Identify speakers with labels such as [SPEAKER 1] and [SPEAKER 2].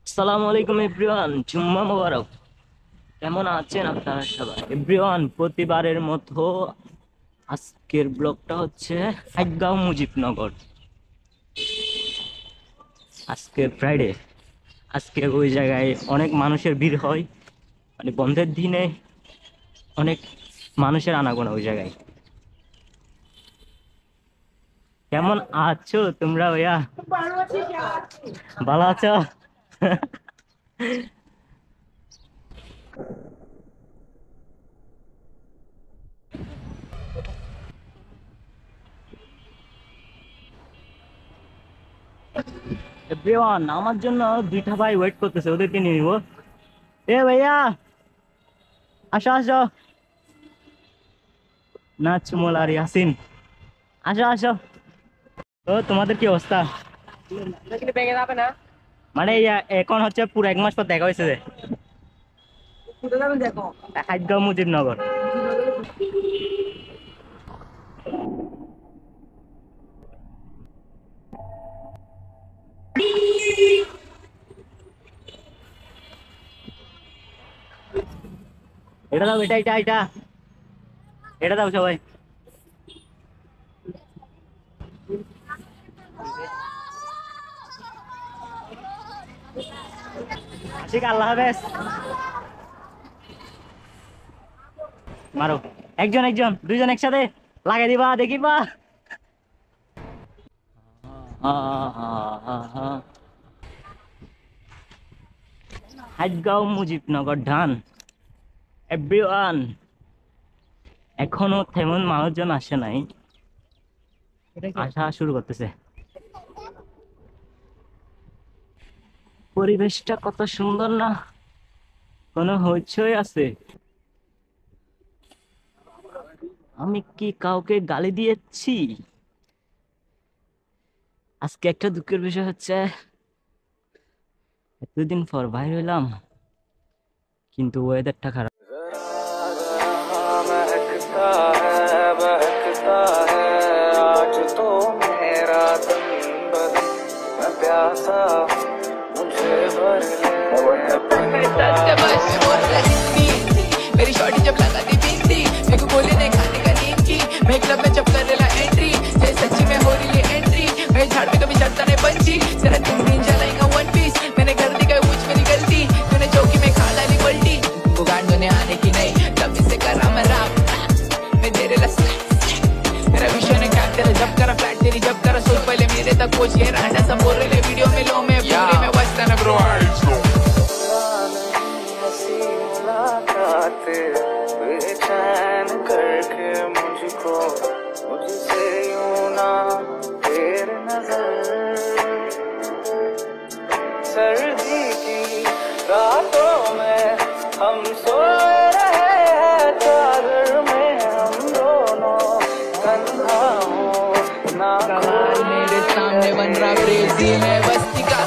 [SPEAKER 1] আসসালামু আলাইকুম এভরিওয়ান, জুম্মা মোবারক। কেমন আছেন আপনারা সবাই? এভরিওয়ান, প্রতিবারের মতো আজকের ব্লগটা হচ্ছে আটগাঁও মুজিবনগর। আজকে ফ্রাইডে, আজকে ওই জায়গায় অনেক মানুষের ভিড় হয়, মানে বন্ধের দিনে অনেক মানুষের আনাগোনা ওই জায়গায়। কেমন আছো তোমরা ভাইয়া? ভালো আছো? এভরিওয়ান, আমার জন্য দুইটা ভাই ওয়েট করতেছে, ওদেরকে নিয়ে নিবো। এ ভাইয়া, আসো আসো। নাজমুল আর ইয়াসিন, আসো আসো। তো তোমাদের কি অবস্থা? মানে এখন হচ্ছে পুরো 1 মাস পর দেখা হয়েছে যে আটগাঁও মুজিবনগর। এটা দাও, এটা এটা এটা এটা দাও সবাই। ঠিক, আল্লাহ হাফেজ। মারো, একজন একজন, দুইজন একসাথে লাগাই দিবা, দেখিবা। আটগাঁও মুজিবনগর ডান। এভরিওয়ান, এখনো তেমন মানুষজন আসে নাই, আসা শুরু করতেছে। পরিবেশটা কত সুন্দর না? কোনো হইচই আছে? আমি কি কাউকে গালি দিয়েছি? আজকে একটা দুঃখের বিষয় হচ্ছে, এতদিন পর বাইরে হইলাম কিন্তু ওয়েদারটা খারাপ। महकता है आज तो मेरा दिन बदन मैं प्यासा मुझे भर ले। मेरी शॉटी जब लगा दी बिंदी, मेरे को बोले नहीं खाने का नींद की। मैं क्लब में जब कर रहा एंट्री, ये सच्ची में हो रही है एंट्री। मैं झाड़ पे कभी चढ़ता नहीं पंछी, तेरा तुम नहीं जलाएगा वन पीस। मैंने कर दी गई कुछ मेरी गलती, तूने चौकी में खा डाली पलटी। वो गांड ने आने की नहीं, तब इससे कर रहा मैं राम। मैं तेरे लस्सा मेरा विषय ने क्या तेरा जब करा फ्लैट तेरी जब करा सोच पहले मेरे तक पहुंच ये रांडा सब बोल रहे वीडियो में लो मैं पूरे में बचता ना ब्रो। हंसी मुलाकातें बेचैन करके मुझको मुझसे यूं ना तेरे नजर। सर्दी की रातों में हम सोए रहे हैं चादर में, हम दोनों कंधा हो ना। मेरे सामने बन रहा क्रेजी मैं बस्ती का